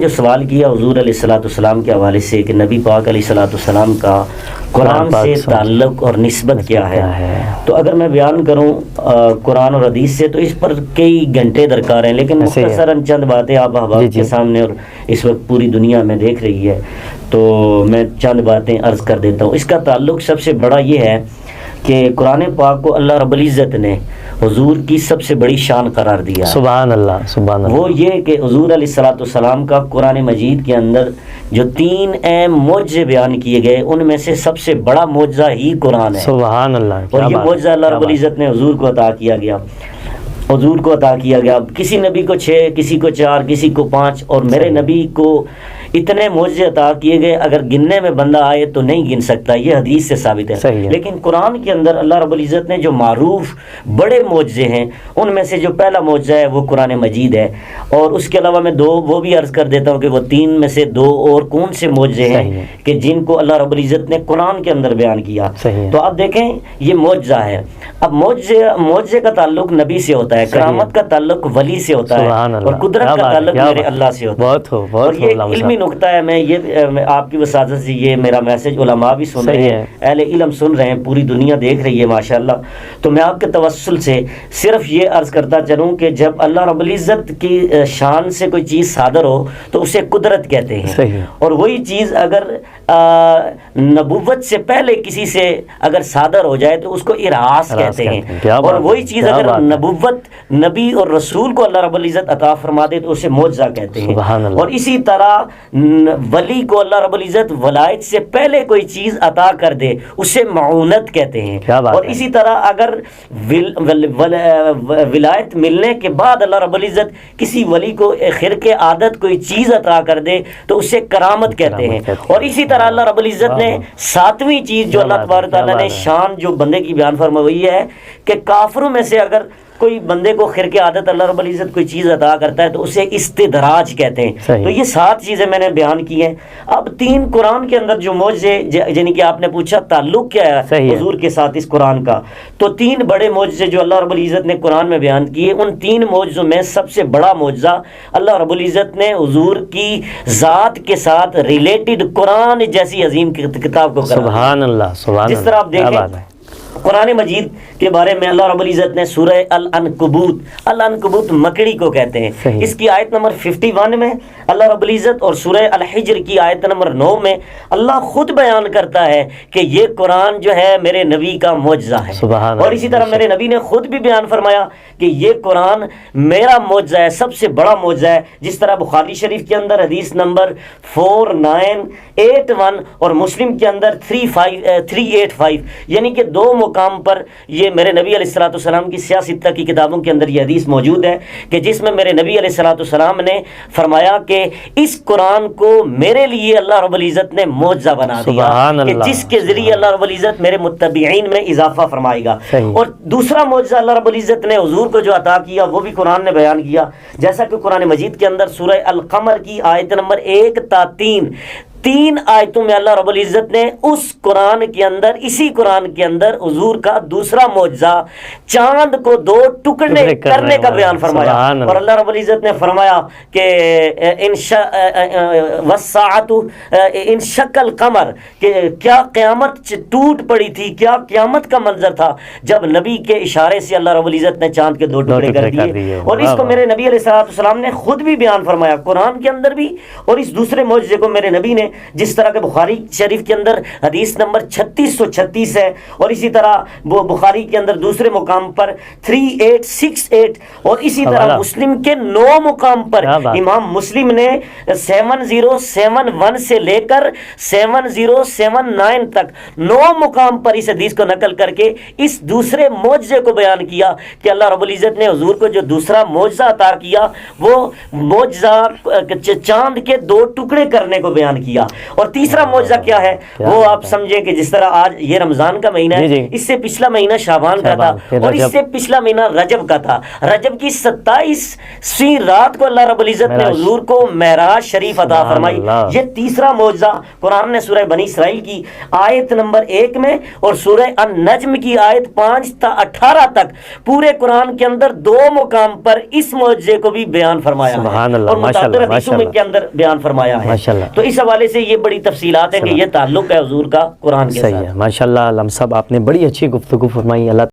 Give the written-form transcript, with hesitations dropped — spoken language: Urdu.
جو سوال کیا حضور علیہ الصلوۃ والسلام کے حوالے سے کہ نبی پاک علیہ الصلوۃ والسلام کا قرآن سے تعلق اور نسبت کیا ہے، تو اگر میں بیان کروں قرآن اور حدیث سے تو اس پر کئی گھنٹے درکار ہیں، لیکن مختصراً چند باتیں آپ احباب کے سامنے اور اس وقت پوری دنیا میں دیکھ رہی ہے تو میں چند باتیں عرض کر دیتا ہوں۔ اس کا تعلق سب سے بڑا یہ ہے کہ قرآن پاک کو اللہ رب العزت نے حضور کی سب سے بڑی شان قرار دیا ہے۔ سبحان اللہ، سبحان اللہ۔ وہ یہ کہ حضور علیہ الصلوۃ والسلام کا قرآن مجید کے اندر جو 3 اہم معجزے بیان کیے گئے ان میں سے سب سے بڑا معجزہ ہی قرآن ہے۔ سبحان اللہ۔ اور یہ معجزہ اللہ رب العزت نے حضور کو عطا کیا گیا، حضور کو عطا کیا گیا۔ کسی نبی کو 6، کسی کو 4، کسی کو 5، اور میرے نبی کو اتنے معجزے عطا کیے گئے اگر گننے میں بندہ آئے تو نہیں گن سکتا، یہ حدیث سے ثابت ہے۔ لیکن قرآن کے اندر اللہ رب العزت نے جو معروف بڑے معجزے ہیں ان میں سے جو پہلا معجزہ ہے وہ قرآن مجید ہے، اور اس کے علاوہ میں 2 وہ بھی عرض کر دیتا ہوں کہ وہ 3 میں سے 2 اور کون سے معجزے ہیں کہ جن کو اللہ رب العزت نے قرآن کے اندر بیان کیا۔ تو اب دیکھیں یہ معجزہ ہے، اب معجزے کا تعلق نبی سے ہوتا ہے، کرامت کا تعلق ولی سے ہوتا ہے، اور قدرت کا تعلق میرے اللہ سے ہوتا ہے۔ اور یہ علمی نقطہ ہے، میں یہ آپ کی وساطت سے یہ میرا میسج علماء بھی سن رہے ہیں، اہل علم سن رہے ہیں، پوری دنیا دیکھ رہی ہے ماشاءاللہ۔ تو میں آپ کے توسل سے صرف یہ عرض کرتا چلوں کہ جب اللہ رب العزت کی شان سے کوئی چیز صادر ہو تو اسے قدرت کہتے ہیں، اور وہی چیز اگر نبوت سے پہلے کسی سے اگر صادر ہو جائے تو اس کو ارہاس کہتے ہیں، اور وہی چیز اگر نبوت نبی اور رسول کو اللہ رب العزت عطا فرما دے تو اسے معجزہ کہتے ہیں۔ اور اسی طرح ولی کو اللہ رب العزت ولایت سے پہلے کوئی چیز عطا کر دے اسے معونت کہتے ہیں، اور اسی طرح اگر ولایت ملنے کے بعد اللہ رب العزت کسی ولی کو خرق عادت کوئی چیز عطا کر دے تو اسے کرامت کہتے ہیں۔ اور اسی طرح اللہ رب العزت نے 7ویں چیز جو اللہ تبارک تعالیٰ نے شان جو بندے کی بیان فرمائی ہے کہ کافروں میں سے اگر کوئی بندے کو خرق عادت اللہ رب العزت کوئی چیز عطا کرتا ہے تو اسے استدراج کہتے ہیں۔ تو یہ 7 چیزیں میں نے بیان کی ہیں۔ اب 3 قرآن کے اندر جو معجزے یعنی کہ آپ نے پوچھا تعلق کیا ہے حضور کے ساتھ اس قرآن کا، تو 3 بڑے معجزے جو اللہ رب العزت نے قرآن میں بیان کیے، ان 3 معجزوں میں سب سے بڑا معجزہ اللہ رب العزت نے حضور کی ذات کے ساتھ ریلیٹڈ قرآن جیسی عظیم کتاب کو کرا۔ سبحان اللہ، سبحان اللہ۔ جس طرح آپ دیکھیں قرآن مجید کے بارے میں اللہ رب العزت نے سورہ العنکبوت مکڑی کو کہتے ہیں، اس کی آیت نمبر 51 میں اللہ رب العزت، اور سورہ الحجر کی آیت نمبر 9 میں اللہ خود بیان کرتا ہے کہ یہ قرآن جو ہے میرے نبی کا معجزہ ہے۔ اور اسی طرح میرے نبی نے خود بھی بیان فرمایا کہ یہ قرآن میرا معجزہ ہے، سب سے بڑا معجزہ ہے، جس طرح بخاری شریف کے اندر حدیث نمبر 4981 اور مسلم کے اندر 385 یعنی کہ 2 مقام پر یہ میرے نبی علیہ الصلوۃ والسلام کی سیاہ ستہ کی کتابوں کے اندر یہ حدیث موجود ہے کہ جس میں میرے نبی علیہ الصلوۃ والسلام نے فرمایا کہ اس قرآن کو میرے لیے اللہ رب العزت نے معجزہ بنا دیا کہ جس کے ذریعے اللہ رب العزت میرے متبعین میں اضافہ فرمائے گا۔ اور دوسرا معجزہ اللہ رب العزت نے حضور کو جو عطا کیا وہ بھی قرآن نے بیان کیا، جیسا کہ قرآن مجید کے اندر سورہ القمر کی آیت نمبر 1 تا 3 آیتوں میں اللہ رب العزت نے اس قرآن کے اندر، اسی قرآن کے اندر حضور کا دوسرا معجزہ چاند کو 2 ٹکڑے کرنے کا بیان فرمایا، اور اللہ رب العزت نے فرمایا کہ والساعۃ انشق القمر، کہ کیا قیامت ٹوٹ پڑی تھی، کیا قیامت کا منظر تھا جب نبی کے اشارے سے اللہ رب العزت نے چاند کے 2 ٹکڑے کر دیے۔ اور اس کو میرے نبی علیہ الصلوۃ والسلام نے خود بھی بیان فرمایا قرآن کے اندر بھی، اور اس دوسرے معجزے کو میرے نبی نے جس طرح کہ بخاری شریف کے اندر حدیث نمبر 3636 ہے، اور اسی طرح وہ بخاری کے اندر دوسرے مقام پر 3868، اور اسی طرح مسلم کے 9 مقام پر امام مسلم نے 7071 سے لے کر 7079 تک 9 مقام پر اس حدیث کو نقل کر کے اس دوسرے معجزے کو بیان کیا کہ اللہ رب العزت نے حضور کو جو دوسرا معجزہ عطا کیا وہ معجزہ چاند کے 2 ٹکڑے کرنے کو بیان کیا۔ دیا. اور تیسرا معجزہ کیا ہے وہ آپ سمجھیں کہ جس طرح آج یہ رمضان کا مہینہ ہے, اس سے پچھلا مہینہ شعبان کا تھا, اور اس سے پچھلا مہینہ رجب کا تھا. رجب کی 27ویں رات کو اللہ رب العزت نے حضور کو معراج شریف عطا فرمائی. یہ تیسرا معجزہ قرآن نے سورہ بنی اسرائیل کی آیت نمبر 1 میں اور سورہ النجم کی آیت 5 تا 18 تک پورے قرآن کے اندر 2 مقام پر اس معجزے کو بھی بیان فرمایا ہے اور متعدد حدیثوں میں کے اندر بیان فرمایا ہے. تو اس حوالے سے یہ بڑی تفصیلات ہیں کہ یہ تعلق ہے حضور کا قرآن کے ساتھ. صحیح ہے, ماشاءاللہ علامہ صاحب آپ نے بڑی اچھی گفتگو فرمائی. اللہ